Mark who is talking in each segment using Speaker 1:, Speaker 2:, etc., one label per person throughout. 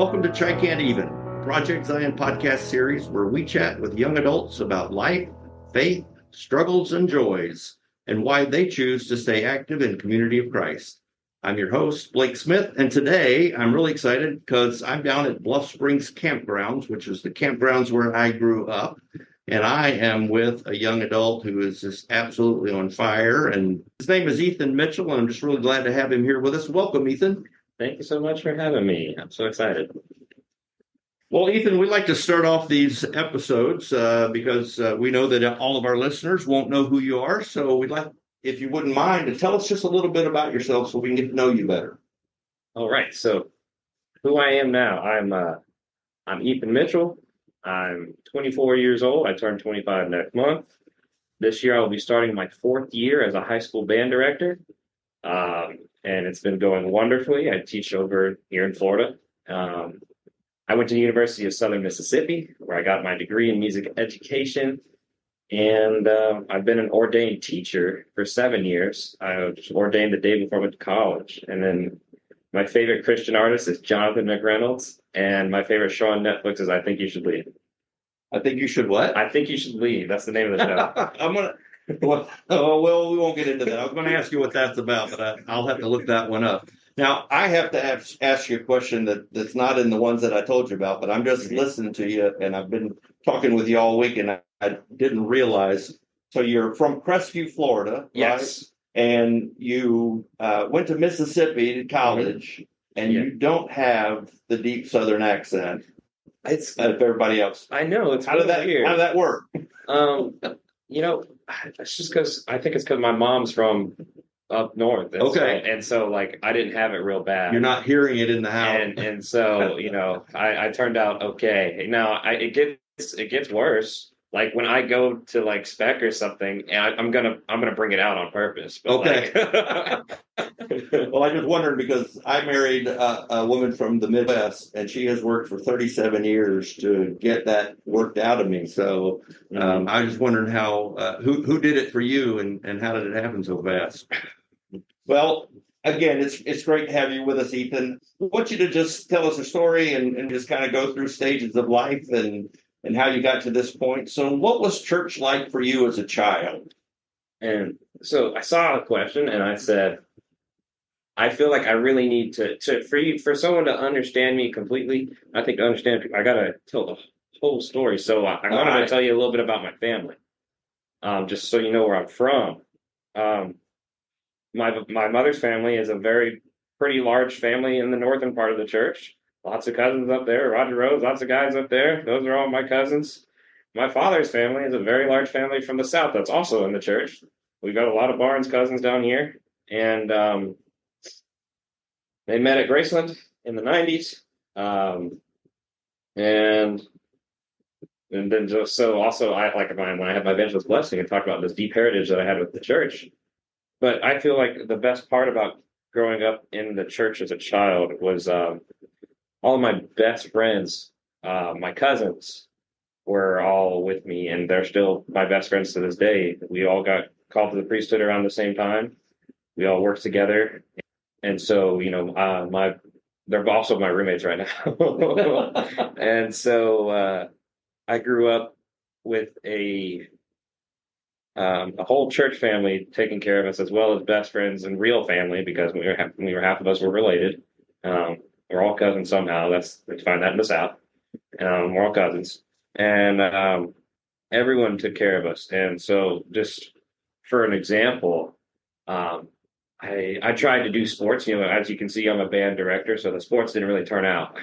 Speaker 1: welcome to Try Can't Even, Project Zion podcast series where we chat with young adults about life, faith, struggles, and joys, and why they choose to stay active in Community of Christ. I'm your host, Blake Smith, and today I'm really excited because I'm down at Bluff Springs Campgrounds, which is the campgrounds where I grew up, and I am with a young adult who is just absolutely on fire, and his name is Ethan Mitchell, and I'm just really glad to have him here with us. Welcome, Ethan.
Speaker 2: Thank you so much for having me. I'm so excited.
Speaker 1: Well, Ethan, we like to start off these episodes because we know that all of our listeners won't know who you are. So we'd like, if you wouldn't mind, to tell us just a little bit about yourself so we can get to know you better.
Speaker 2: All right. So who I am now, I'm Ethan Mitchell. I'm 24 years old. I turn 25 next month. This year I will be starting my fourth year as a high school band director. And it's been going wonderfully. I teach over here in Florida. I went to the University of Southern Mississippi, where I got my degree in music education. And I've been an ordained teacher for 7 years. I was ordained the day before I went to college. And then my favorite Christian artist is Jonathan McReynolds. And my favorite show on Netflix is I Think You Should Leave.
Speaker 1: I think you should what?
Speaker 2: I Think You Should Leave. That's the name of the show.
Speaker 1: Well, we won't get into that. I was going to ask you what that's about, but I'll have to look that one up. Now, I have to ask you a question that's not in the ones that I told you about, but I'm just listening to you, and I've been talking with you all week, and I didn't realize. So you're from Crestview, Florida,
Speaker 2: yes,
Speaker 1: right? And you went to Mississippi to college, and you don't have the deep Southern accent. It's everybody else.
Speaker 2: I know. It's
Speaker 1: how did that work?
Speaker 2: It's just because I think it's because my mom's from up north. And so like I didn't have it real bad.
Speaker 1: You're not hearing it in the house.
Speaker 2: And so, I turned out okay. Now it gets worse. Like when I go to like spec or something, and I'm gonna bring it out on purpose.
Speaker 1: Okay. Well, I just wondered because I married a woman from the Midwest, and she has worked for 37 years to get that worked out of me. So I was just wondering how who did it for you, and how did it happen so fast? Well, again, it's great to have you with us, Ethan. I want you to just tell us a story and just kind of go through stages of life and how you got to this point. So what was church like for you as a child?
Speaker 2: And so I saw a question and I said, I feel like I really need for someone to understand me completely. I think to understand, I got to tell the whole story. So I wanted to tell you a little bit about my family, just so you know where I'm from. My mother's family is a pretty large family in the northern part of the church. Lots of cousins up there. Roger Rose, lots of guys up there. Those are all my cousins. My father's family is a very large family from the south that's also in the church. We've got a lot of Barnes cousins down here. And they met at Graceland in the 90s. And then just so also I like when I had my evangelist blessing and talk about this deep heritage that I had with the church. But I feel like the best part about growing up in the church as a child was all of my best friends, my cousins, were all with me, and they're still my best friends to this day. We all got called to the priesthood around the same time. We all worked together, and so they're also my roommates right now. And so I grew up with a whole church family taking care of us, as well as best friends and real family, because we were half of us were related. We're all cousins somehow. We find that in the South. We're all cousins. And everyone took care of us. And so just for an example, I tried to do sports. As you can see, I'm a band director, so the sports didn't really turn out.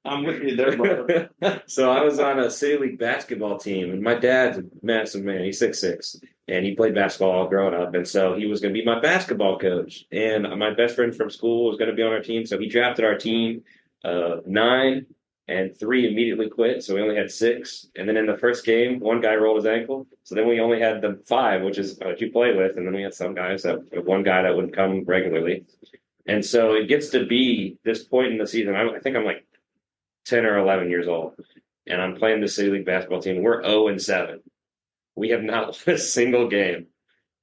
Speaker 1: I'm with you there, brother.
Speaker 2: So I was on a city league basketball team, and my dad's a massive man. He's 6'6", and he played basketball growing up, and so he was going to be my basketball coach. And my best friend from school was going to be on our team, so he drafted our team 9, and 3 immediately quit, so we only had 6. And then in the first game, one guy rolled his ankle, so then we only had the 5, which is what you play with, and then we had one guy that wouldn't come regularly. And so it gets to be this point in the season. I think I'm like 10 or 11 years old, and I'm playing the city league basketball team. We're 0-7. We have not won a single game,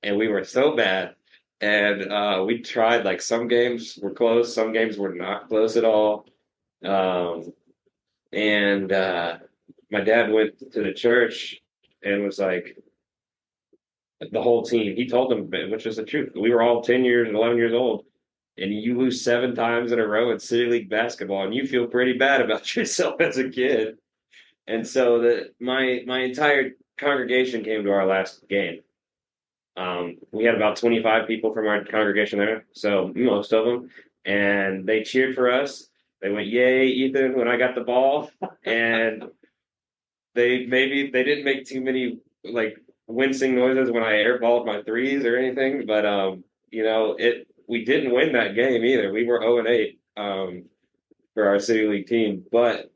Speaker 2: and we were so bad. And we tried, like, some games were close, some games were not close at all. And my dad went to the church and was like, the whole team, he told them, which is the truth. We were all 10 years, 11 years old, and you lose 7 times in a row in City League basketball, and you feel pretty bad about yourself as a kid. And so my entire congregation came to our last game. We had about 25 people from our congregation there, so most of them, and they cheered for us. They went, "Yay, Ethan!" when I got the ball, and they didn't make too many like wincing noises when I airballed my threes or anything, but we didn't win that game either. We were 0-8 for our City League team, but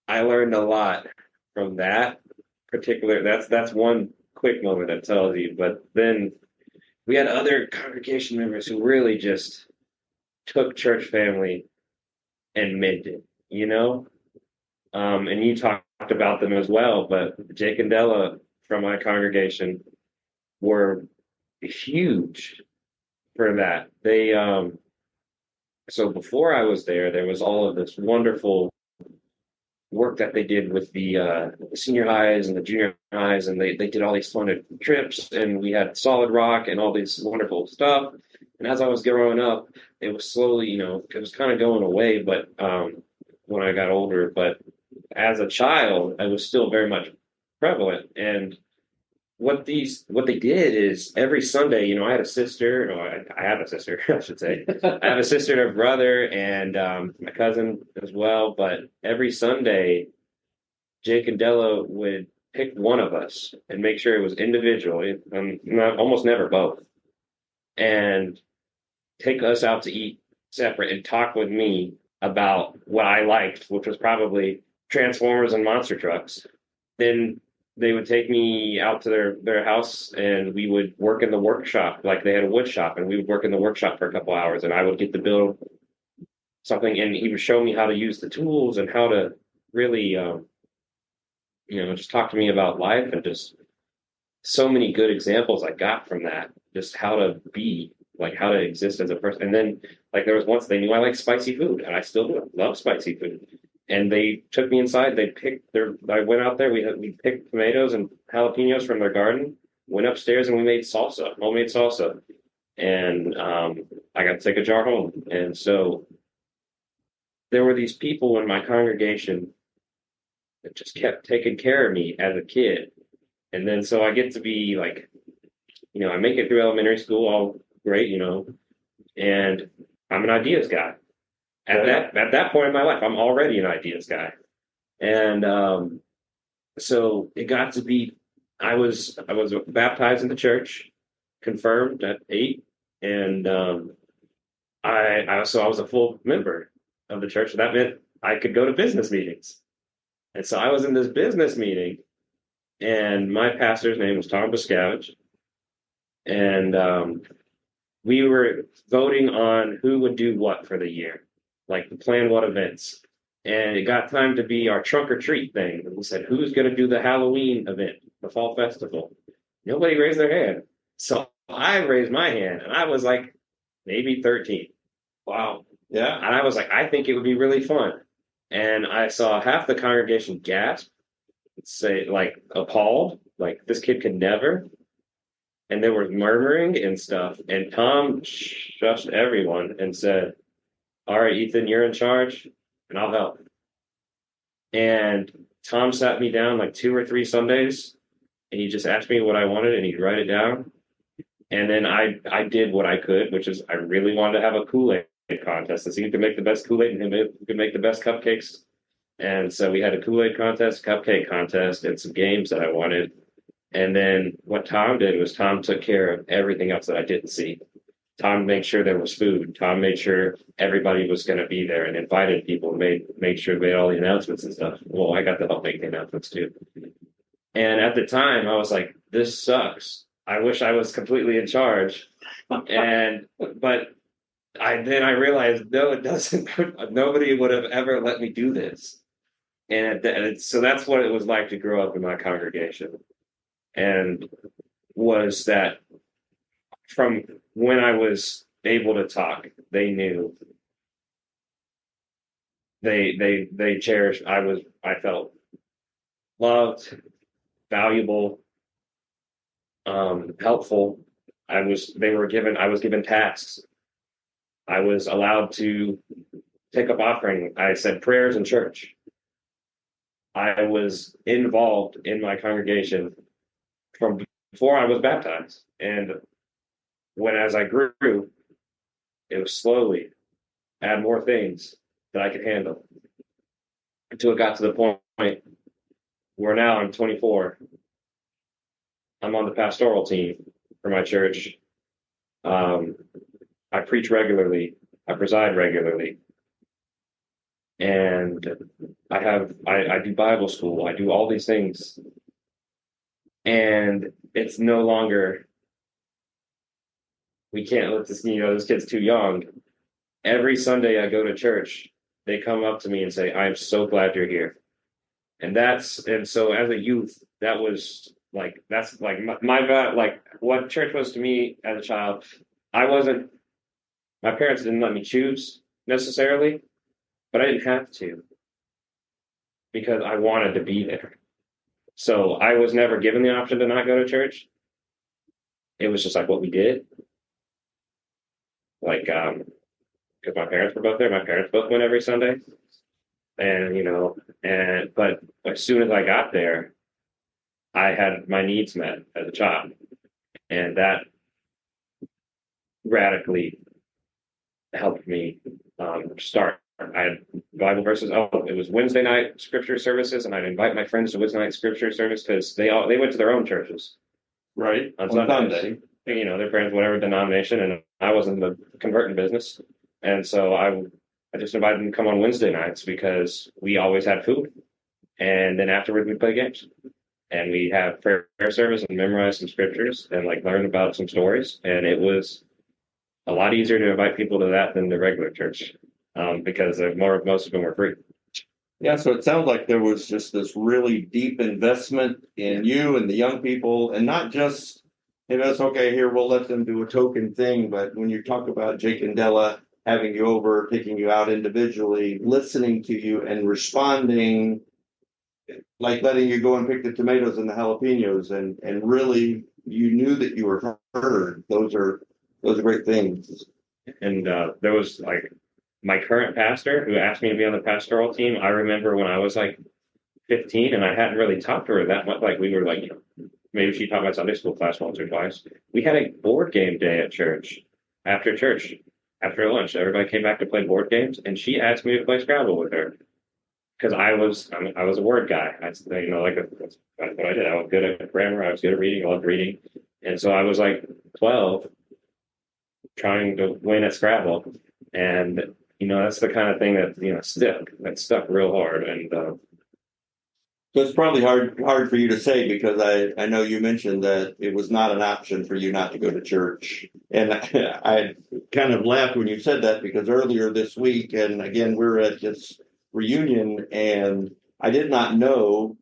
Speaker 2: I learned a lot from that particular. That's one quick moment that tells you. But then we had other congregation members who really just took church family and meant it, and you talked about them as well. But Jake and Della from my congregation were huge for that. They so before I was there was all of this wonderful work that they did with the senior highs and the junior highs, and they did all these fun trips, and we had Solid Rock and all this wonderful stuff. And as I was growing up, it was slowly, it was kind of going away, but when I got older, but as a child, I was still very much prevalent. And what they did is every Sunday, I had a sister, or I have a sister, I should say. I have a sister and a brother, and my cousin as well. But every Sunday, Jake and Della would pick one of us and make sure it was individual, almost never both, and take us out to eat separate and talk with me about what I liked, which was probably Transformers and monster trucks. Then they would take me out to their house, and we would work in the workshop. Like they had a wood shop, and we would work in the workshop for a couple hours, and I would get to build something, and he would show me how to use the tools and how to really, just talk to me about life, and just so many good examples I got from that, just how to be, like how to exist as a person. And then like there was once they knew I like spicy food, and I still do. Love spicy food. And they took me inside. I went out there. We picked tomatoes and jalapenos from their garden. Went upstairs and we made salsa, homemade salsa. And I got to take a jar home. And so there were these people in my congregation that just kept taking care of me as a kid. And then so I get to be like, I make it through elementary school, all great, and I'm an ideas guy. At that point in my life, I'm already an ideas guy. And so it got to be, I was baptized in the church, confirmed at 8, and I was a full member of the church. That meant I could go to business meetings. And so I was in this business meeting, and my pastor's name was Tom Buscavage, and we were voting on who would do what for the year, like plan what events. And it got time to be our trunk or treat thing. And we said, who's going to do the Halloween event, the fall festival? Nobody raised their hand. So I raised my hand, and I was like maybe 13.
Speaker 1: Wow. Yeah.
Speaker 2: And I was like, I think it would be really fun. And I saw half the congregation gasp, say, like, appalled, like, this kid could never. And there was murmuring and stuff. And Tom shushed everyone and said, all right, Ethan, you're in charge, and I'll help. And Tom sat me down like 2 or 3 Sundays, and he just asked me what I wanted, and he'd write it down. And then I did what I could, which is I really wanted to have a Kool-Aid contest to see who could make the best Kool-Aid and who could make the best cupcakes. And so we had a Kool-Aid contest, cupcake contest, and some games that I wanted. And then what Tom did was Tom took care of everything else that I didn't see. Tom made sure there was food. Tom made sure everybody was going to be there and invited people, made sure we had all the announcements and stuff. Well, I got to help make the announcements too. And at the time, I was like, this sucks. I wish I was completely in charge. But I realized, no, it doesn't. Nobody would have ever let me do this. And so that's what it was like to grow up in my congregation. And was that from when I was able to talk, they knew they cherished. I felt loved, valuable, helpful. I was given tasks. I was allowed to take up offering. I said prayers in church. I was involved in my congregation from before I was baptized. And as I grew, it was slowly add more things that I could handle until it got to the point where now I'm 24. I'm on the pastoral team for my church. I preach regularly. I preside regularly. And I do Bible school. I do all these things. And it's no longer, we can't let this kid's too young. Every Sunday I go to church, they come up to me and say, I'm so glad you're here. And so as a youth, that's like my what church was to me as a child. My parents didn't let me choose necessarily, but I didn't have to because I wanted to be there. So I was never given the option to not go to church. It was just like what we did. Like, because my parents were both there. My parents both went every Sunday. But as soon as I got there, I had my needs met as a child. And that radically helped me start. I had Bible verses. Oh, it was Wednesday night scripture services, and I'd invite my friends to Wednesday night scripture service because they went to their own churches.
Speaker 1: Right.
Speaker 2: On Sunday. Their parents, whatever denomination, and I was in the converting business. And so I just invited them to come on Wednesday nights because we always had food. And then afterward, we'd play games. And we have prayer service and memorize some scriptures and learn about some stories. And it was a lot easier to invite people to that than the regular church because most of them were free.
Speaker 1: Yeah, so it sounds like there was just this really deep investment in you and the young people, and not just, it's okay, here, we'll let them do a token thing. But when you talk about Jake and Della having you over, picking you out individually, listening to you and responding, like letting you go and pick the tomatoes and the jalapenos, and really you knew that you were heard. Those are great things.
Speaker 2: And there was my current pastor who asked me to be on the pastoral team. I remember when I was 15 and I hadn't really talked to her that much. We were maybe she taught my Sunday school class once or twice. We had a board game day at church. After lunch, everybody came back to play board games, and she asked me to play Scrabble with her because I was a word guy. That's what I did. I was good at grammar. I was good at reading. I loved reading, and so I was 12, trying to win at Scrabble, and that's the kind of thing that stuck real hard. And
Speaker 1: so it's probably hard for you to say because I know you mentioned that it was not an option for you not to go to church. And I kind of laughed when you said that because earlier this week, and again, we're at this reunion, and I did not know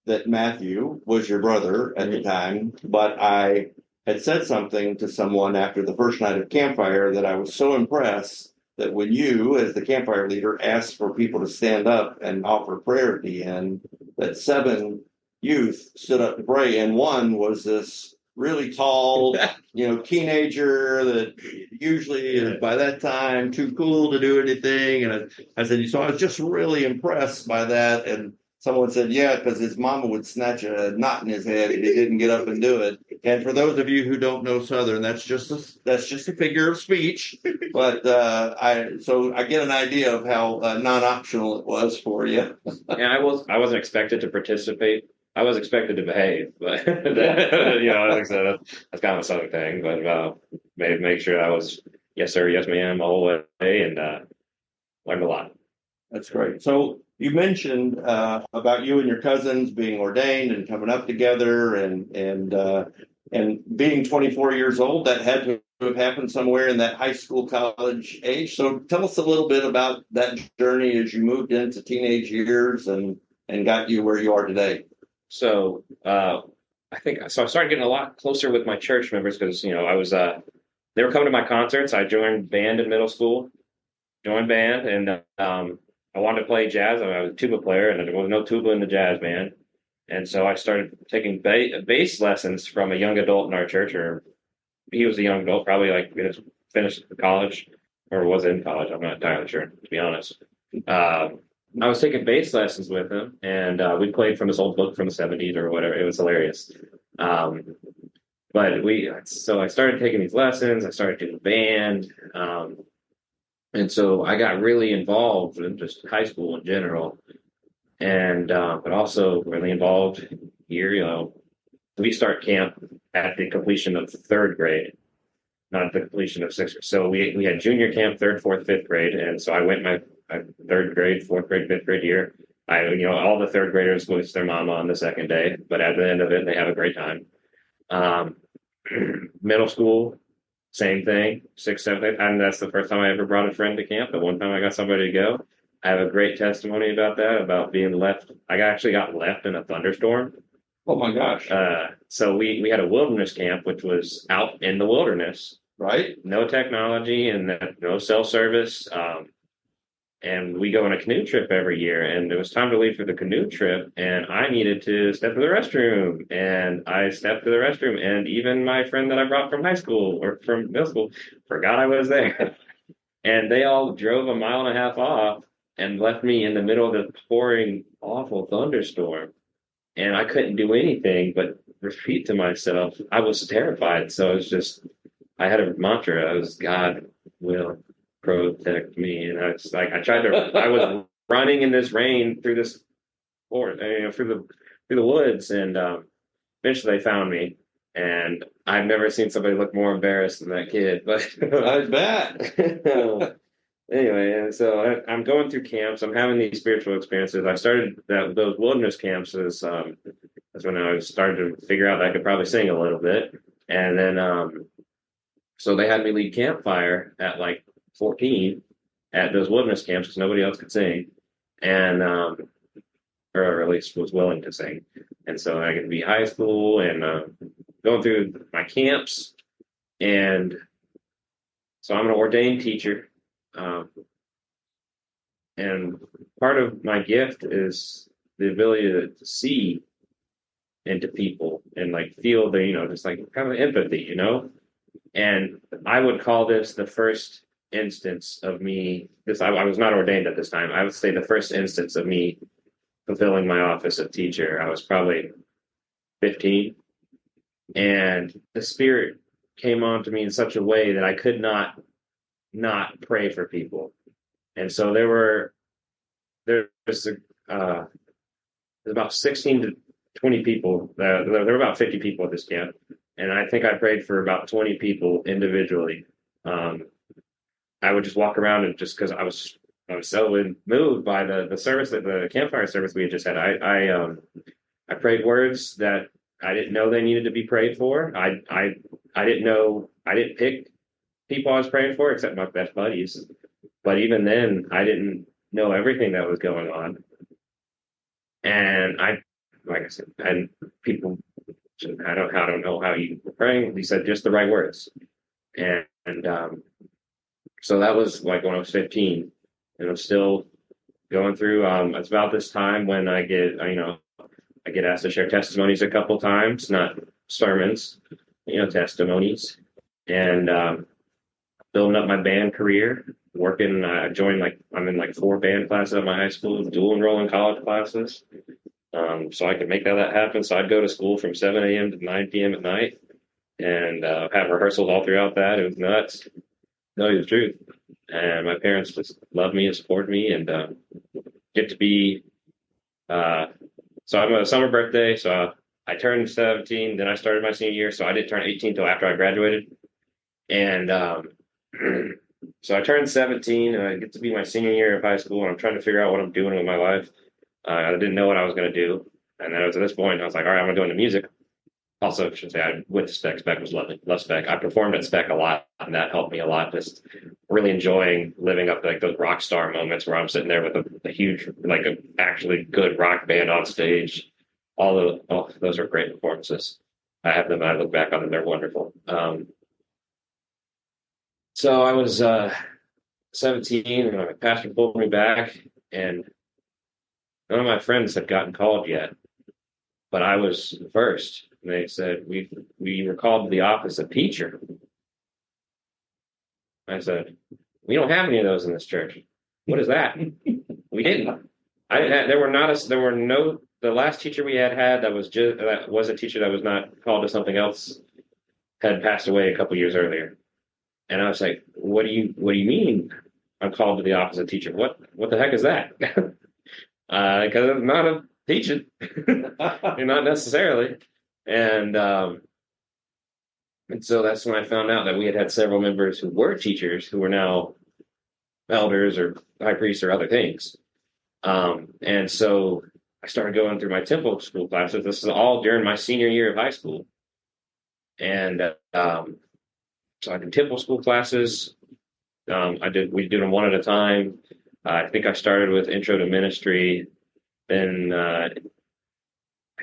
Speaker 1: that Matthew was your brother at the time, but I had said something to someone after the first night of campfire that I was so impressed that when you, as the campfire leader, asked for people to stand up and offer prayer at the end, that 7 youth stood up to pray, and one was this really tall, teenager that usually is by that time too cool to do anything. And I said, so I was just really impressed by that. And someone said, yeah, because his mama would snatch a knot in his head if he didn't get up and do it. And for those of you who don't know Southern, that's just a figure of speech. But I get an idea of how non-optional it was for you.
Speaker 2: Yeah, I wasn't expected to participate. I was expected to behave, but like I said, that's kind of a Southern thing. But make sure I was yes sir, yes ma'am all the way, and learned a lot.
Speaker 1: That's great. So you mentioned about you and your cousins being ordained and coming up together, and being 24 years old. That had to have happened somewhere in that high school, college age. So tell us a little bit about that journey as you moved into teenage years and got you where you are today.
Speaker 2: So I started getting a lot closer with my church members because I was they were coming to my concerts. I joined band in middle school, and I wanted to play jazz. I was a tuba player, and there was no tuba in the jazz band. And so I started taking bass lessons from a young adult in our church, or he was a young adult, probably like finished college or was in college. I'm not entirely sure, to be honest. I was taking bass lessons with him, and we played from this old book from the '70s or whatever. It was hilarious. Um, so I started taking these lessons. I started doing band, and so I got really involved in just high school in general, and but also really involved here. We start camp at the completion of third grade, not at the completion of sixth grade. So we had junior camp, third, fourth, fifth grade, and so I went my third grade, fourth grade, fifth grade year. All the third graders go with their mama on the second day, but at the end of it, they have a great time. Um, Middle school, same thing, sixth, seventh, eighth, and that's the first time I ever brought a friend to camp. The one time I got somebody to go. I have a great testimony about that, about being left. I actually got left in a thunderstorm.
Speaker 1: Oh my gosh.
Speaker 2: So we had a wilderness camp, which was out in the wilderness,
Speaker 1: Right?
Speaker 2: no technology and no cell service. And we go on a canoe trip every year, and it was time to leave for the canoe trip, and I needed to step to the restroom, and I stepped to the restroom, and even my friend that I brought from high school or from middle school forgot I was there. And they all drove a mile and a half off and left me in the middle of the pouring awful thunderstorm. And I couldn't do anything but repeat to myself. I was terrified. So I had a mantra. I was, God will protect me. And I was like, I was running in this rain through this forest, through the woods. And eventually they found me. And I've never seen somebody look more embarrassed than that kid. But
Speaker 1: I bet.
Speaker 2: anyway, and so I'm going through camps. I'm having these spiritual experiences. I started those wilderness camps as that's when I started to figure out that I could probably sing a little bit. And then so they had me lead campfire at like 14 at those wilderness camps because nobody else could sing, and or at least was willing to sing. And so I could be high school and going through my camps, and so I'm an ordained teacher. And part of my gift is the ability to see into people and like feel just like kind of empathy, And I would call this the first instance of me. I was not ordained at this time. I would say the first instance of me fulfilling my office of teacher. I was probably 15, and the Spirit came on to me in such a way that I could not pray for people. And so there's about 16 to 20 people. There were about 50 people at this camp, and I think I prayed for about 20 people individually. I would just walk around and just because I was so moved by the service, that the campfire service we had just had. I prayed words that I didn't know they needed to be prayed for. I didn't know. I didn't pick people I was praying for except my best buddies. But even then, I didn't know everything that was going on. And like I said, and people, I don't know how you were praying. He said just the right words. And so that was like when I was 15, and I'm still going through. It's about this time when I get asked to share testimonies a couple times, not sermons, testimonies, and building up my band career, working. I joined I'm in 4 band classes at my high school, dual enrolling college classes, so I could make that happen. So I'd go to school from 7 a.m. to 9 p.m. at night, and have rehearsals all throughout that. It was nuts. Tell you the truth. And my parents just loved me and supported me, and get to be. So I'm a summer birthday, so I turned 17. Then I started my senior year, so I didn't turn 18 until after I graduated. And so I turned 17, and I get to be my senior year of high school, and I'm trying to figure out what I'm doing with my life. I didn't know what I was going to do, and then at this point, I was like, all right, I'm going to go into music. Also, I should say, I went to Spec. Spec was lovely. Love Spec. I performed at Spec a lot, and that helped me a lot. Just really enjoying living up those rock star moments where I'm sitting there with a huge, a actually good rock band on stage. Those are great performances. I have them. I look back on them; they're wonderful. So I was 17, and my pastor pulled me back and none of my friends had gotten called yet, but I was the first. And they said, we were called to the office of teacher. I said, we don't have any of those in this church. What is that? We didn't. The last teacher we had that was a teacher that was not called to something else had passed away a couple years earlier. And I was like, what do you mean I'm called to the office of teacher? What the heck is that? Because I'm not a teacher. Not necessarily. And so that's when I found out that we had several members who were teachers who were now elders or high priests or other things. And so I started going through my temple school classes. This is all during my senior year of high school. And so I did temple school classes. We did them one at a time. I think I started with Intro to Ministry. Then I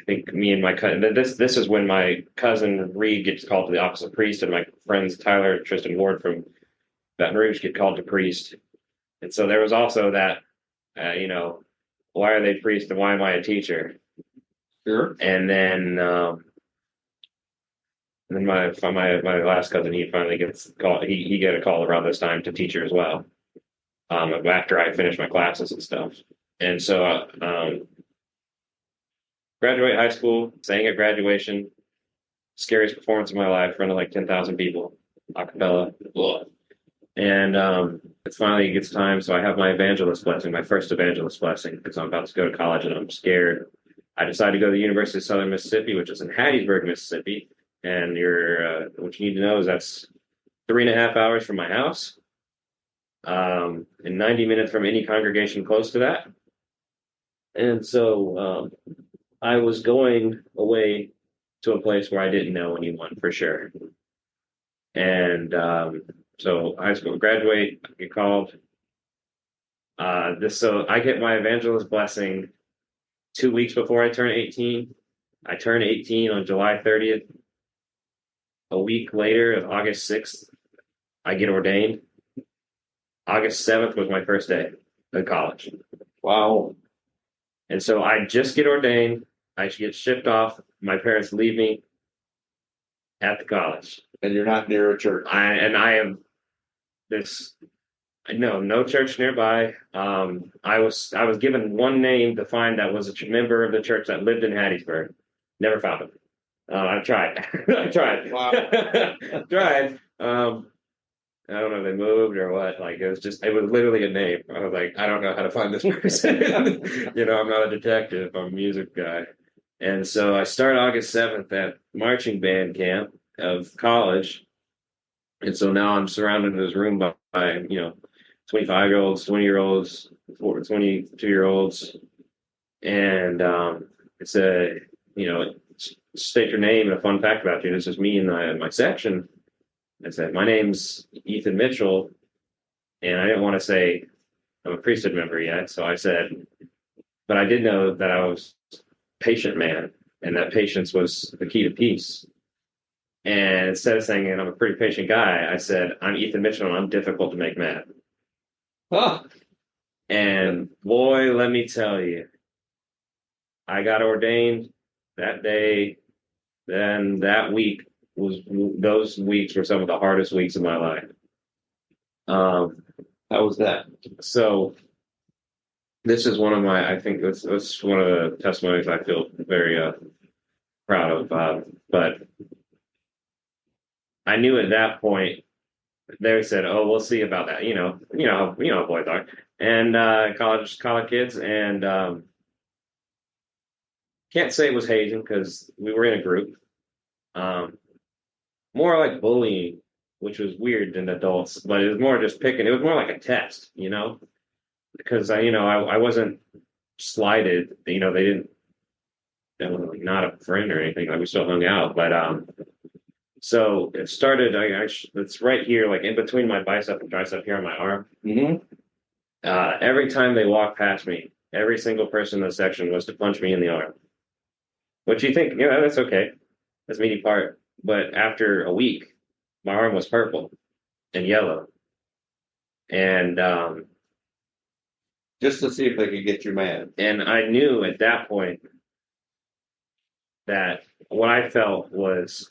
Speaker 2: think me and my cousin, this is when my cousin Reed gets called to the office of priest, and my friends Tyler, Tristan Ward from Baton Rouge get called to priest. And so there was also that, why are they priest and why am I a teacher?
Speaker 1: Sure.
Speaker 2: And then my last cousin, he finally gets called. He got a call around this time to teacher as well. After I finished my classes and stuff, and so graduate high school, sang at graduation, scariest performance of my life, in front of like 10,000 people, a cappella. And it finally gets time, so I have my evangelist blessing, my first evangelist blessing, because I'm about to go to college and I'm scared. I decided to go to the University of Southern Mississippi, which is in Hattiesburg, Mississippi. And what you need to know is that's 3.5 hours from my house, and 90 minutes from any congregation close to that. And so I was going away to a place where I didn't know anyone for sure. And so high school, graduate, get called. So I get my evangelist blessing 2 weeks before I turn 18. I turn 18 on July 30th. A week later, August 6th, I get ordained. August 7th was my first day of college.
Speaker 1: Wow.
Speaker 2: And so I just get ordained. I get shipped off. My parents leave me at the college.
Speaker 1: And you're not near a church.
Speaker 2: No church nearby. I was given one name to find that was a member of the church that lived in Hattiesburg. Never found him. I tried. I tried.
Speaker 1: Wow.
Speaker 2: Tried. I don't know if they moved or what. Like it was literally a name. I was like, I don't know how to find this person. I'm not a detective. I'm a music guy. And so I start August 7th at marching band camp of college. And so now I'm surrounded in this room by 25-year-olds, 20-year-olds, 22-year-olds. And it's state your name and a fun fact about you. This is me in my section. I said, my name's Ethan Mitchell. And I didn't want to say I'm a priesthood member yet. So I said, but I did know that I was patient man and that patience was the key to peace. And instead of saying, I'm a pretty patient guy, I said, I'm Ethan Mitchell and I'm difficult to make mad.
Speaker 1: Huh.
Speaker 2: And boy, let me tell you, I got ordained that day. Then that week those weeks were some of the hardest weeks of my life.
Speaker 1: How was that?
Speaker 2: So this is I think that's one of the testimonies I feel very proud of. But I knew at that point they said, "Oh, we'll see about that." You know how boys are, and college kids, and can't say it was hazing because we were in a group. More like bullying, which was weird than adults, but it was more just picking. It was more like a test, because I wasn't slighted. They didn't. They were like not a friend or anything. Like we still hung out, but so it started. It's right here, like in between my bicep and tricep here on my arm.
Speaker 1: Mm-hmm.
Speaker 2: Every time they walked past me, every single person in the section was to punch me in the arm. Which you think, that's okay. That's meaty part. But after a week, my arm was purple and yellow. And
Speaker 1: just to see if they could get you mad.
Speaker 2: And I knew at that point that what I felt was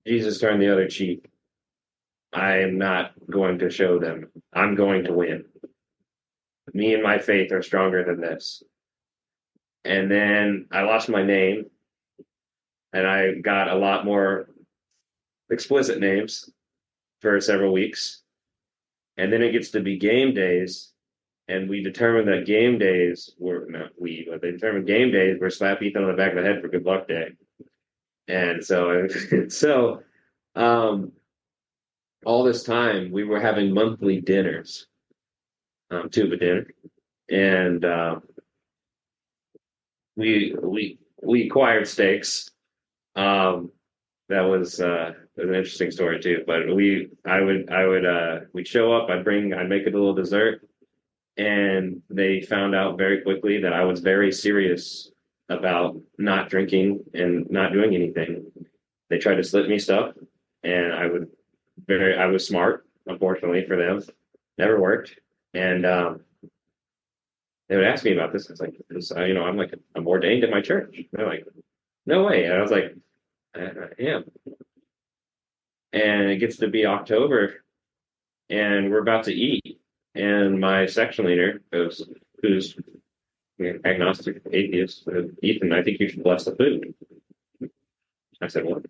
Speaker 2: Jesus turned the other cheek. I am not going to show them. I'm going to win. Me and my faith are stronger than this. And then I lost my name, and I got a lot more explicit names for several weeks. And then it gets to be game days, and we determined that game days were not we, but they determined game days were slap Ethan on the back of the head for good luck day. And so, all this time we were having monthly dinners, tuba dinner, and we acquired steaks. That was an interesting story too. But we'd show up. I'd make it a little dessert, and they found out very quickly that I was very serious about not drinking and not doing anything. They tried to slip me stuff, and I was smart, unfortunately for them. Never worked. And they would ask me about this. It's like, I'm ordained at my church. They're like, no way. And I was like, I am. And it gets to be October, and we're about to eat. And my section leader who's agnostic, atheist, Ethan, I think you should bless the food. I said, what?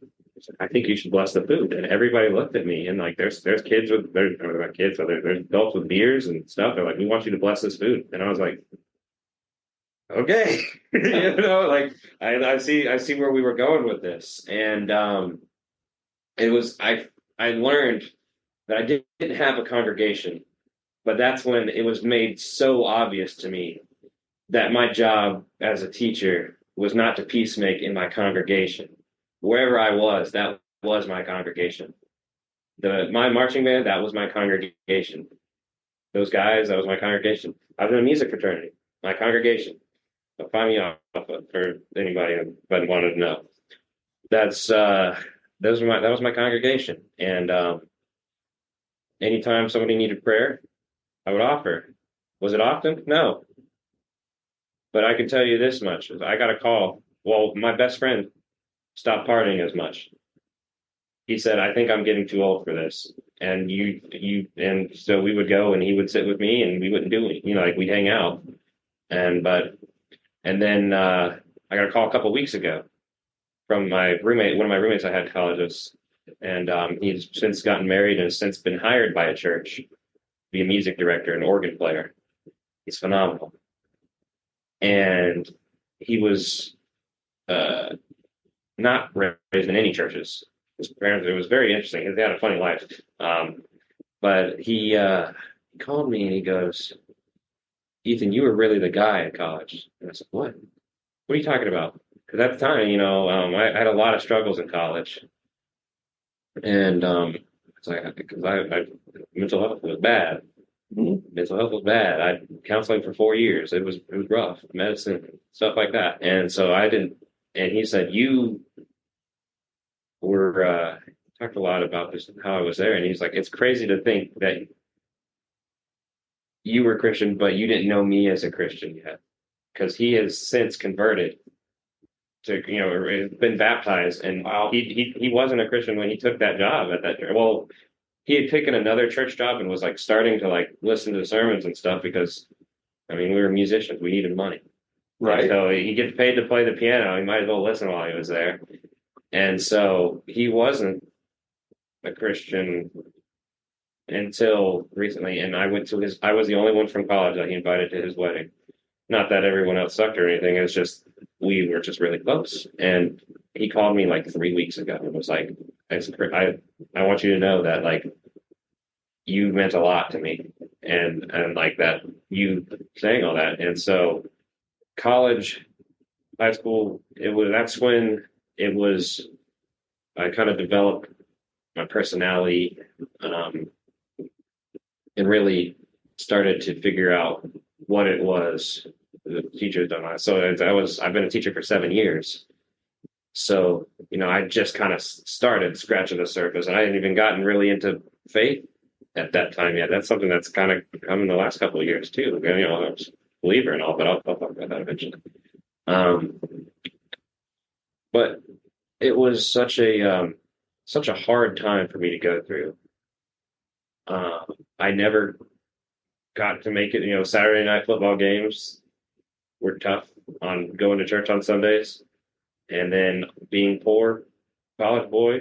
Speaker 2: I think you should bless the food. And everybody looked at me, and like, there's kids with, there's not kids, so there's adults with beers and stuff. They're like, we want you to bless this food. And I was like, okay. Like I see where we were going with this. And it was, I learned that I didn't have a congregation, but that's when it was made so obvious to me that my job as a teacher was not to peacemake in my congregation. Wherever I was, that was my congregation. My marching band, that was my congregation. Those guys, that was my congregation. I was in a music fraternity, my congregation. So find me off for anybody that wanted to know. That was my congregation. And anytime somebody needed prayer, I would offer. Was it often? No. But I can tell you this much. I got a call. Well, my best friend stopped partying as much. He said, I think I'm getting too old for this. And and so we would go, and he would sit with me, and we wouldn't do it. Like, we'd hang out. And then I got a call a couple of weeks ago from my roommate, one of my roommates I had in college, and he's since gotten married and has since been hired by a church to be a music director and organ player. He's phenomenal. And he was not raised in any churches. His parents, it was very interesting. He had a funny life. But he called me and he goes, Ethan, you were really the guy in college. And I said, what? What are you talking about? Because at the time, I had a lot of struggles in college. And it's like, because mental health was bad. Mm-hmm. Mental health was bad. I counseling for 4 years. It was rough. Medicine, stuff like that. And so I didn't. And he said, you were talked a lot about this, how I was there. And he's like, it's crazy to think that you were Christian, but you didn't know me as a Christian yet, because he has since converted to, been baptized, and wow. He wasn't a Christian when he took that job at that church. Well, he had taken another church job and was like starting to like listen to the sermons and stuff because, we were musicians, we needed money, right? And so he gets paid to play the piano. He might as well listen while he was there, and so he wasn't a Christian until recently. And I was the only one from college that he invited to his wedding. Not that everyone else sucked or anything. It's just, we were just really close. And he called me like 3 weeks ago and was like, I want you to know that like you meant a lot to me. And like that, you saying all that. And so college, high school, that's when I kind of developed my personality, and really started to figure out what it was the teachers done. So I've been a teacher for 7 years. So, I just kind of started scratching the surface, and I hadn't even gotten really into faith at that time yet. That's something that's kind of come in the last couple of years too. You know, I was a believer and all, but I'll talk about that eventually. Um, but it was such a hard time for me to go through. I never got to make it. You know, Saturday night football games were tough on going to church on Sundays, and then being poor, college boy.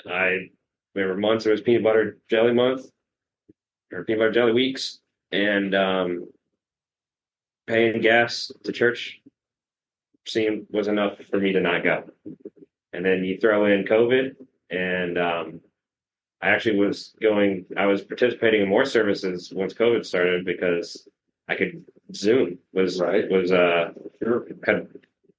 Speaker 2: I remember months there was peanut butter jelly month or peanut butter jelly weeks, and paying gas to church was enough for me to not go. And then you throw in COVID, and I was participating in more services once COVID started because I could Zoom had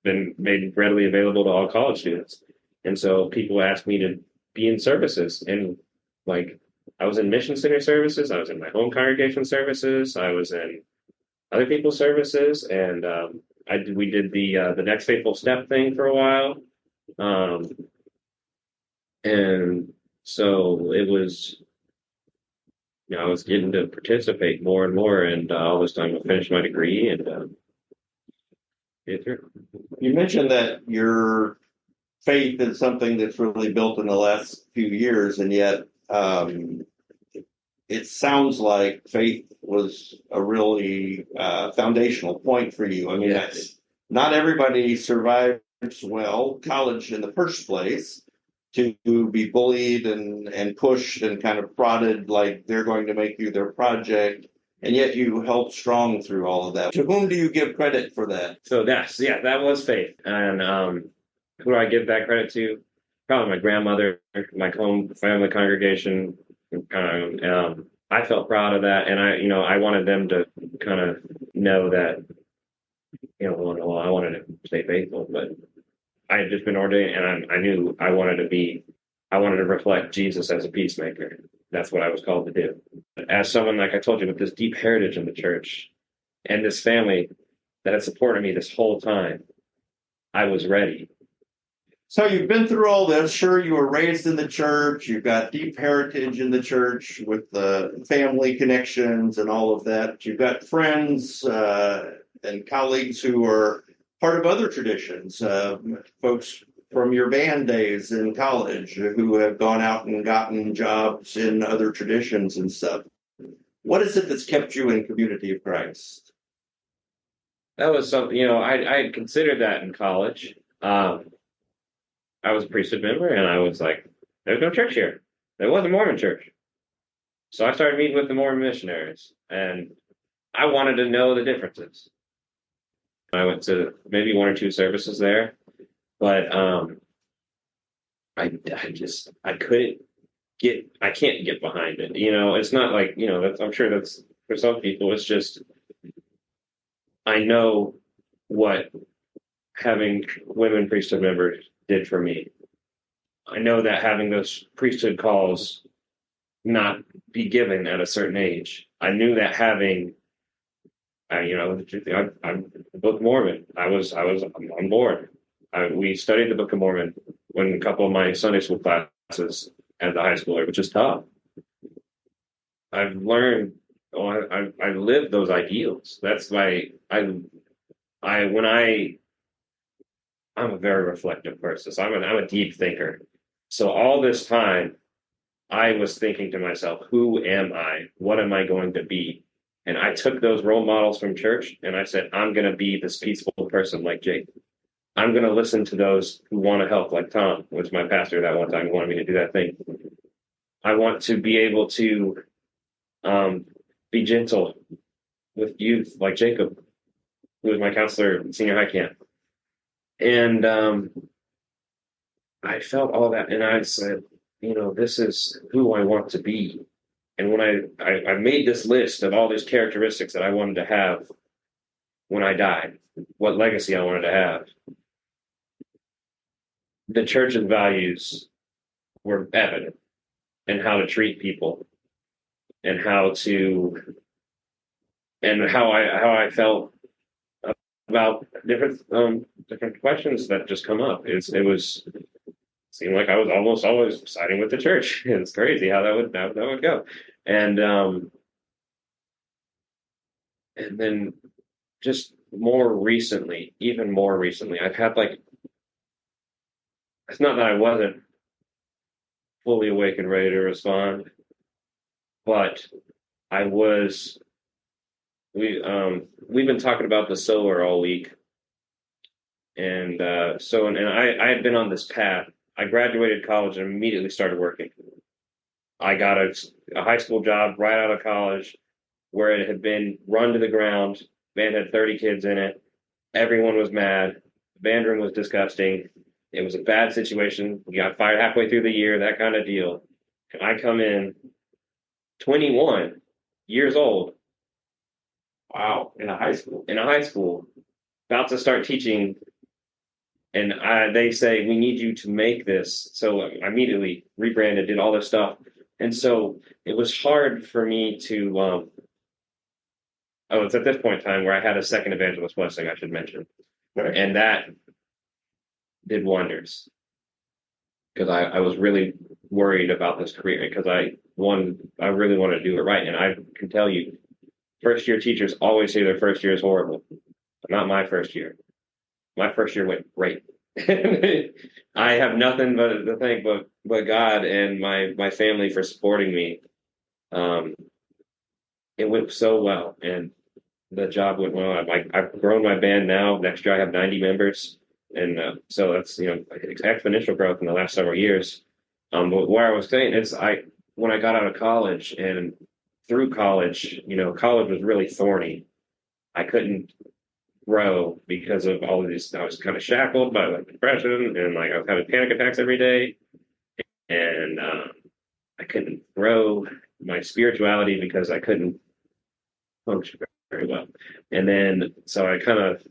Speaker 2: been made readily available to all college students. And so people asked me to be in services, and like I was in mission center services, I was in my home congregation services, I was in other people's services, and we did the Next Faithful Step thing for a while. And so it was, you know, I was getting to participate more and more, and all this time I finished my degree and get through.
Speaker 1: You mentioned that your faith is something that's really built in the last few years, and yet it sounds like faith was a really foundational point for you. I mean,
Speaker 2: Yes.
Speaker 1: Not everybody survives college in the first place, to be bullied and pushed and kind of prodded like they're going to make you their project, and yet you held strong through all of that. To whom do you give credit for that?
Speaker 2: So that was faith. And who do I give that credit to? Probably my grandmother, my home family congregation. I felt proud of that, and I wanted them to kind of know that, you know, well, I wanted to stay faithful, but I had just been ordained, and I knew I wanted to reflect Jesus as a peacemaker. That's what I was called to do. As someone, like I told you, with this deep heritage in the church and this family that had supported me this whole time, I was ready.
Speaker 1: So you've been through all this. Sure, you were raised in the church. You've got deep heritage in the church with the family connections and all of that. You've got friends and colleagues who are part of other traditions, folks from your band days in college who have gone out and gotten jobs in other traditions and stuff. What is it that's kept you in Community of Christ?
Speaker 2: That was something, you know, I had considered that in college. I was a priesthood member, and I was like, there's no church here. There was a Mormon church. So I started meeting with the Mormon missionaries, and I wanted to know the differences. I went to maybe one or two services there, but I can't get behind it. You know, it's not like, you know, I'm sure that's for some people. It's just I know what having women priesthood members did for me. I know that having those priesthood calls not be given at a certain age. I knew that having, I'm the Book of Mormon. I'm on board. We studied the Book of Mormon when a couple of my Sunday school classes at the high school, which is tough. I've learned, I lived those ideals. That's why I'm a very reflective person. So I'm a deep thinker. So all this time, I was thinking to myself, who am I? What am I going to be? And I took those role models from church, and I said, I'm going to be this peaceful person like Jake. I'm going to listen to those who want to help, like Tom was my pastor that one time, who wanted me to do that thing. I want to be able to be gentle with youth, like Jacob, who was my counselor in senior high camp. And I felt all that, and I said, you know, this is who I want to be. And when I made this list of all these characteristics that I wanted to have when I died, what legacy I wanted to have, the church's values were evident, and how to treat people, and how I felt about different questions that just come up. It was seemed like I was almost always siding with the church. It's crazy how that would go. And then just more recently, even more recently, I've had like, it's not that I wasn't fully awake and ready to respond, but I was, we've been talking about the sower all week. And I had been on this path. I graduated college and immediately started working. I got a high school job right out of college where it had been run to the ground. Band had 30 kids in it. Everyone was mad. The band room was disgusting. It was a bad situation. We got fired halfway through the year, that kind of deal. And I come in 21 years old.
Speaker 1: Wow, in a high school.
Speaker 2: In a high school, about to start teaching. And they say, we need you to make this. So I immediately rebranded, did all this stuff. And so it was hard for me to, it's at this point in time where I had a second evangelist blessing, I should mention.
Speaker 1: Right.
Speaker 2: And that did wonders. Because I was really worried about this career because I really want to do it right. And I can tell you, first year teachers always say their first year is horrible. Not my first year. My first year went great. I have nothing but to thank but God and my family for supporting me. It went so well, and the job went well. I've grown my band now. Next year I have 90 members, and so that's exponential growth in the last several years. But where I was saying is, when I got out of college and through college, college was really thorny. I couldn't grow because of all of these. I was kind of shackled by like depression and like I was having panic attacks every day, and I couldn't grow my spirituality because I couldn't function very well. And then so I kind of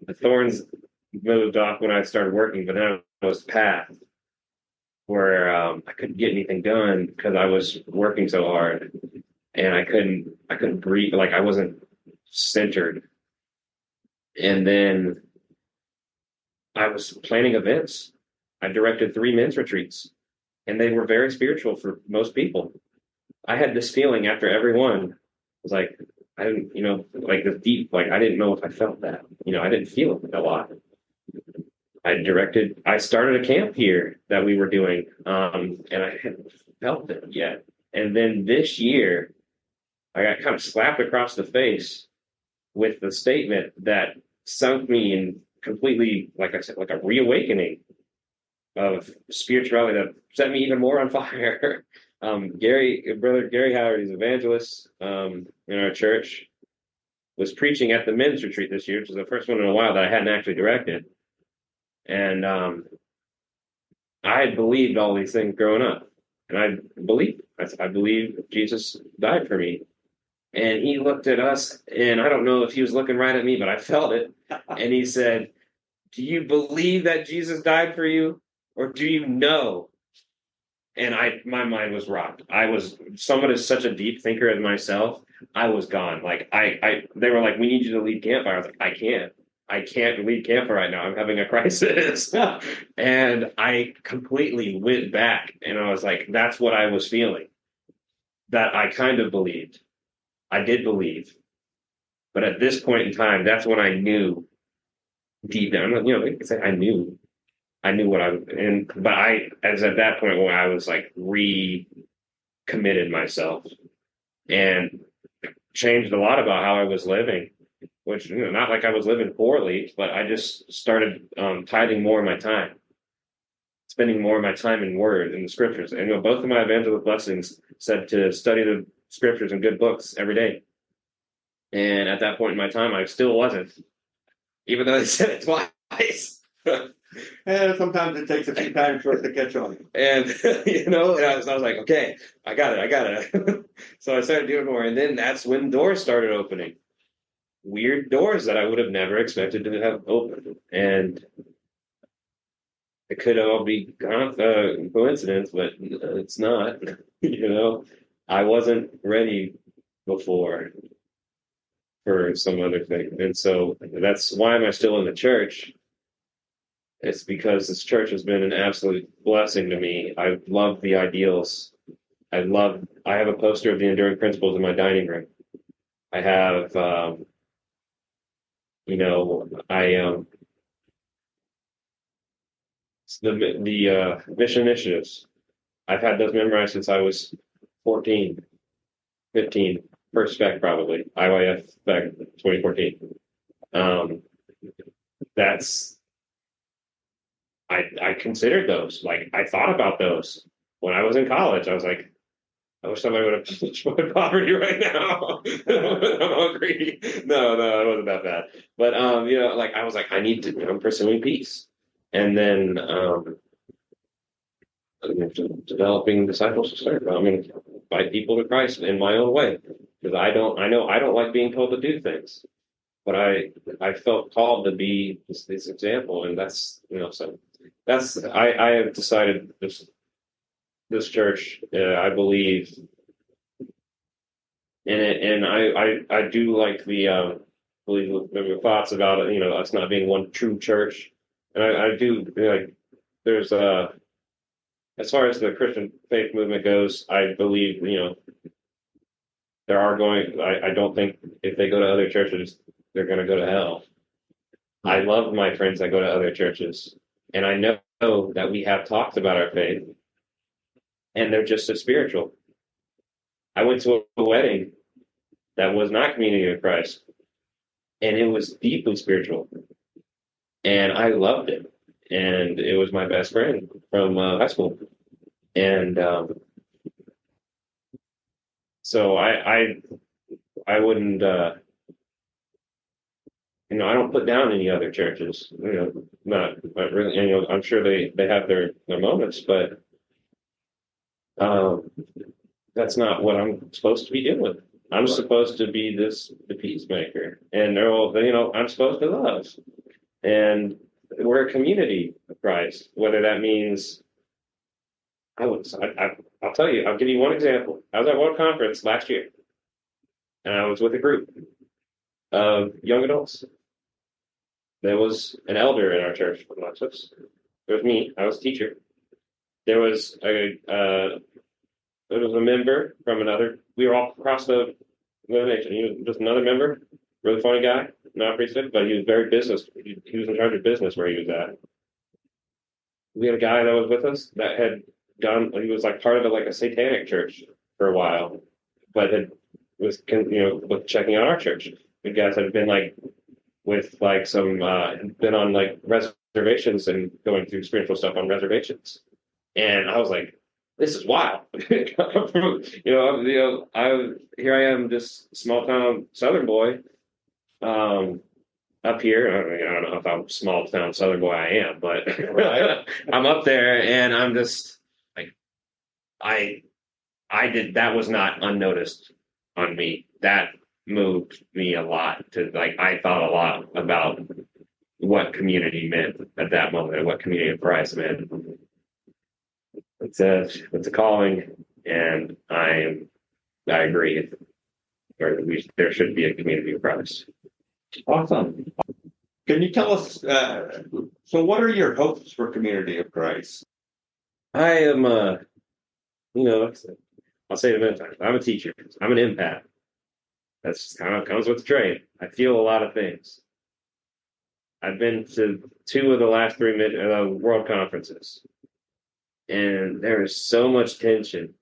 Speaker 2: the thorns moved off when I started working, but then I was path where I couldn't get anything done because I was working so hard, and I couldn't breathe. Like I wasn't centered. And then I was planning events. I directed 3 men's retreats, and they were very spiritual for most people. I had this feeling after every one. It was like, I didn't, like the deep, like I didn't know if I felt that. I didn't feel it a lot. I started a camp here that we were doing, and I hadn't felt it yet. And then this year, I got kind of slapped across the face with the statement that sunk me in completely, like I said, like a reawakening of spirituality that set me even more on fire. Brother Gary Howard, he's an evangelist in our church, was preaching at the men's retreat this year, which is the first one in a while that I hadn't actually directed. And I had believed all these things growing up. And I believe Jesus died for me. And he looked at us, and I don't know if he was looking right at me, but I felt it. And he said, do you believe that Jesus died for you? Or do you know? And my mind was rocked. I was someone as such a deep thinker as myself. I was gone. Like they were like, we need you to lead campfire. I was like, I can't lead campfire right now. I'm having a crisis. And I completely went back, and I was like, that's what I was feeling. That I kind of believed. I did believe, but at this point in time, that's when I knew deep down. I knew what I was, but as at that point when I was like recommitted myself and changed a lot about how I was living, which not like I was living poorly, but I just started tithing more of my time, spending more of my time in Word and the Scriptures. And both of my evangelist blessings said to study the Scriptures and good books every day. And at that point in my time, I still wasn't, even though they said it twice.
Speaker 1: And sometimes it takes a few times for us to catch on.
Speaker 2: And, and I was like, okay, I got it. So I started doing more. And then that's when doors started opening. Weird doors that I would have never expected to have opened. And it could all be coincidence, but it's not. I wasn't ready before for some other thing. And so that's why am I still in the church? It's because this church has been an absolute blessing to me. I love the ideals. I have a poster of the enduring principles in my dining room. I have, I the mission initiatives. I've had those memorized since I was 14, 15, first spec probably, IYF spec 2014. That's I considered those. Like I thought about those when I was in college. I was like, I wish somebody would have touched my poverty right now. I'm hungry. No, it wasn't that bad. But like I was like, I'm pursuing peace. And then developing disciples to serve. I'm going to invite people to Christ in my own way. Because I know I don't like being told to do things. But I felt called to be this example, and that's so that's I have decided this church I believe in it, and I do like the believe the thoughts about it, us not being one true church, and I do like there's as far as the Christian faith movement goes, I believe there are going I don't think if they go to other churches they're going to go to hell. I love my friends that go to other churches, and I know that we have talked about our faith, and they're just as spiritual. I went to a wedding that was not Community of Christ, and it was deeply spiritual, and I loved it. And it was my best friend from high school, and so I wouldn't. I don't put down any other churches. Not really. I'm sure they have their moments, but that's not what I'm supposed to be doing. I'm supposed to be the peacemaker, and I'm supposed to love. And we're a community of Christ. Whether that means I'll tell you. I'll give you one example. I was at one conference last year, and I was with a group of young adults. There was an elder in our church from Lexus. There was me. I was a teacher. There was a member from another. We were all across the nation. He was just another member, really funny guy, not priesthood, but he was very business. He was in charge of business where he was at. We had a guy that was with us that had done. He was like part of a satanic church for a while, but was checking out our church. The guys had been with some been on reservations and going through spiritual stuff on reservations, and I was like, this is wild. Here I am, this small town Southern boy, up here. I don't know if I'm a small town Southern boy. I am, but I'm up there, and I'm just like, I did that was not unnoticed on me. That moved me a lot to I thought a lot about what community meant at that moment and what community of Christ meant. It's a calling, and I agree. There should be a community of Christ.
Speaker 1: Awesome. Can you tell us? So, what are your hopes for Community of Christ?
Speaker 2: I am, I'll say it a minute times. I'm a teacher. I'm an empath. That's just kind of comes with the trade. I feel a lot of things. I've been to 2 of the last 3 world conferences, and there is so much tension.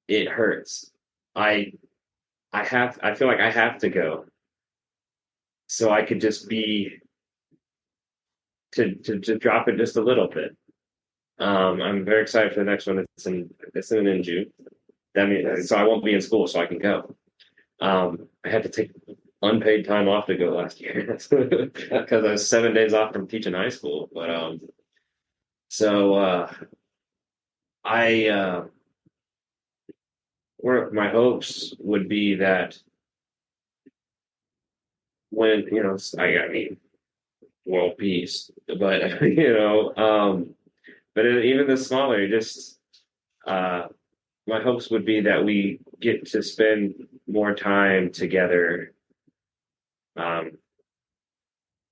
Speaker 2: It hurts. I feel like I have to go, so I could just be to drop it just a little bit. I'm very excited for the next one. It's in June. That means so I won't be in school, so I can go. I had to take unpaid time off to go last year because I was 7 days off from teaching high school. But where my hopes would be that when world peace, but but even the smaller, just my hopes would be that we get to spend more time together,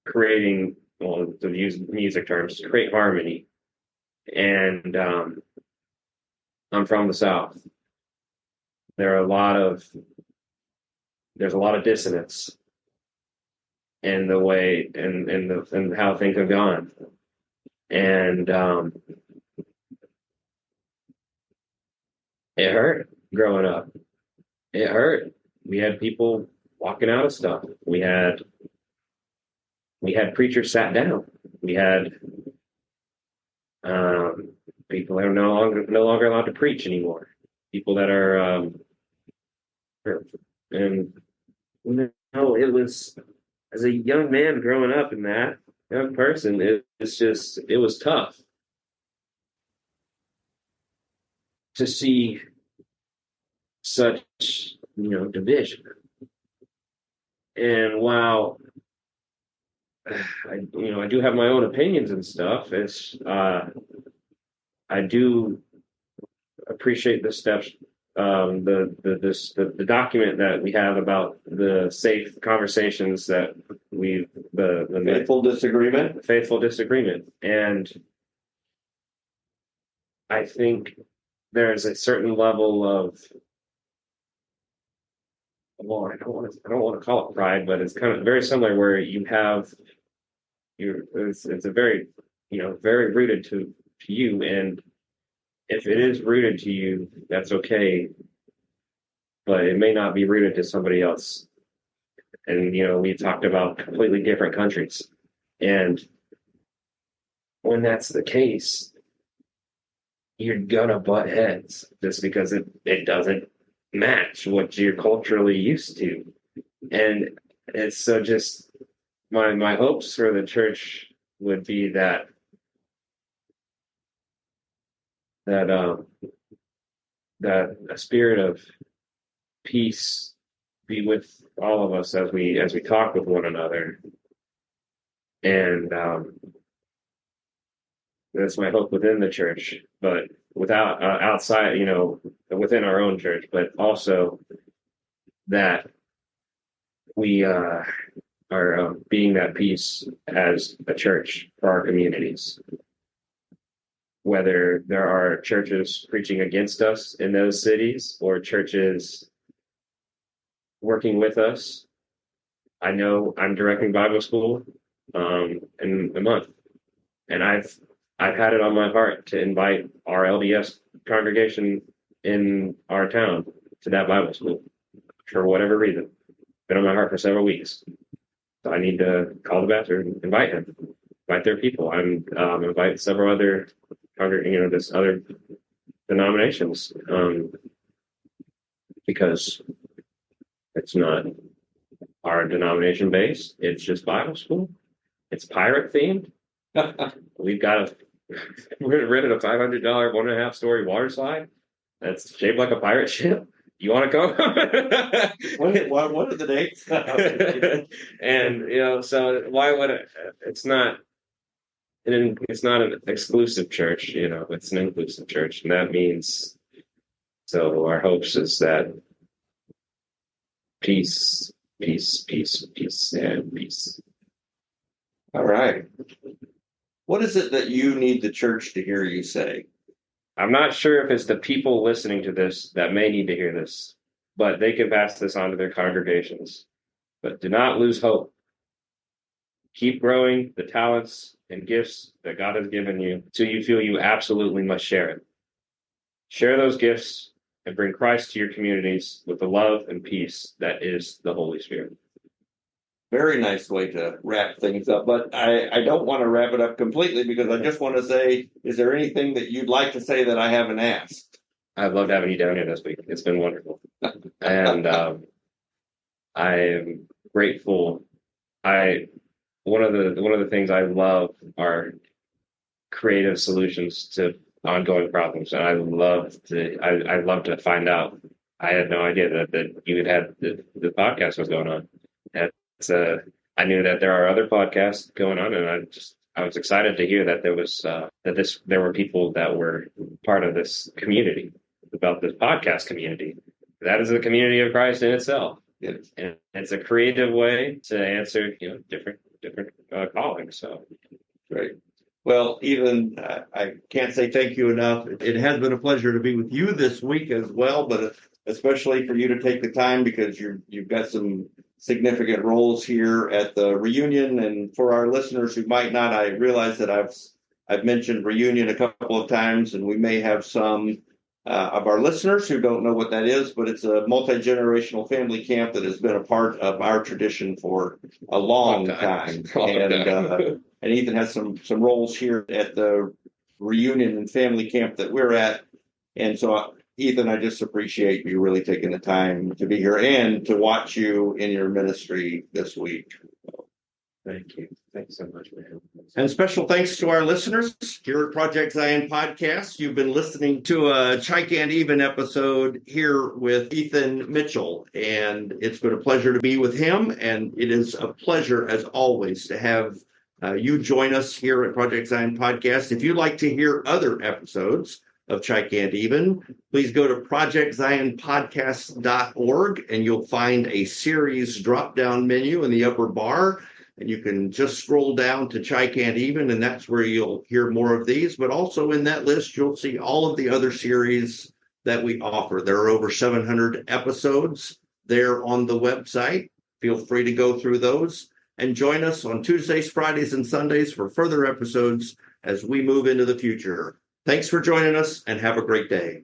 Speaker 2: creating well, to use music terms, to create harmony. And I'm from the South. There's a lot of dissonance in the way and how things have gone. And it hurt growing up. It hurt. We had people walking out of stuff. We had preachers sat down. We had people that are no longer allowed to preach anymore. People that are and you know, it was, as a young man growing up in that young person, it was tough to see such, you know, division. And while I do have my own opinions and stuff, I do appreciate the steps, the document that we have about the safe conversations that the faithful disagreement. And I think there's a certain level of, well, I don't want to call it pride, but it's kind of very similar where it's a very, you know, very rooted to you. And if it is rooted to you, that's okay, but it may not be rooted to somebody else. And, you know, we talked about completely different countries. And when that's the case, you're gonna butt heads just because it doesn't match what you're culturally used to. And it's so just my hopes for the church would be that a spirit of peace be with all of us as we talk with one another. And that's my hope within the church, but without outside, you know, within our own church, but also that we are being that peace as a church for our communities. Whether there are churches preaching against us in those cities or churches working with us. I know I'm directing Bible school in a month, and I've had it on my heart to invite our LDS congregation in our town to that Bible school for whatever reason. Been on my heart for several weeks. So I need to call the pastor and invite their people. I'm invite several other just other denominations, because it's not our denomination based. It's just Bible school. It's pirate themed. We've got we're rented a $500 1.5 story water slide that's shaped like a pirate ship. You want to come?
Speaker 1: What are the dates?
Speaker 2: And you know, so why would it? It's not an exclusive church. You know, it's an inclusive church, and that means. So our hopes is that peace, peace, peace, peace, and peace.
Speaker 1: All right. What is it that you need the church to hear you say?
Speaker 2: I'm not sure if it's the people listening to this that may need to hear this, but they can pass this on to their congregations. But do not lose hope. Keep growing the talents and gifts that God has given you till you feel you absolutely must share it. Share those gifts and bring Christ to your communities with the love and peace that is the Holy Spirit.
Speaker 1: Very nice way to wrap things up, but I don't want to wrap it up completely because I just want to say, is there anything that you'd like to say that I haven't asked?
Speaker 2: I've loved having you down here this week. It's been wonderful. And I am grateful. One of the things I love are creative solutions to ongoing problems, and I love to find out. I had no idea that you had the podcast was going on. I knew that there are other podcasts going on, and I was excited to hear that there were people that were part of this community, about this podcast community. That is the community of Christ in itself. And it's a creative way to answer, different callings. So
Speaker 1: Great. Well, even I can't say thank you enough. It has been a pleasure to be with you this week as well, but especially for you to take the time because you've got some significant roles here at the reunion. And for our listeners who might not, I realize that I've mentioned reunion a couple of times, and we may have some of our listeners who don't know what that is, but it's a multi-generational family camp that has been a part of our tradition for a long time. And Ethan has some roles here at the reunion and family camp that we're at. And so, Ethan, I just appreciate you really taking the time to be here and to watch you in your ministry this week.
Speaker 2: Thank you. Thanks so much, man.
Speaker 1: And special thanks to our listeners here at Project Zion Podcast. You've been listening to a Chai Can't Even episode here with Ethan Mitchell, and it's been a pleasure to be with him. And it is a pleasure, as always, to have you join us here at Project Zion Podcast. If you'd like to hear other episodes of Chai Can't Even, please go to projectzionpodcast.org, and you'll find a series drop-down menu in the upper bar. And you can just scroll down to Chai Can't Even, and that's where you'll hear more of these. But also in that list, you'll see all of the other series that we offer. There are over 700 episodes there on the website. Feel free to go through those and join us on Tuesdays, Fridays, and Sundays for further episodes as we move into the future. Thanks for joining us, and have a great day.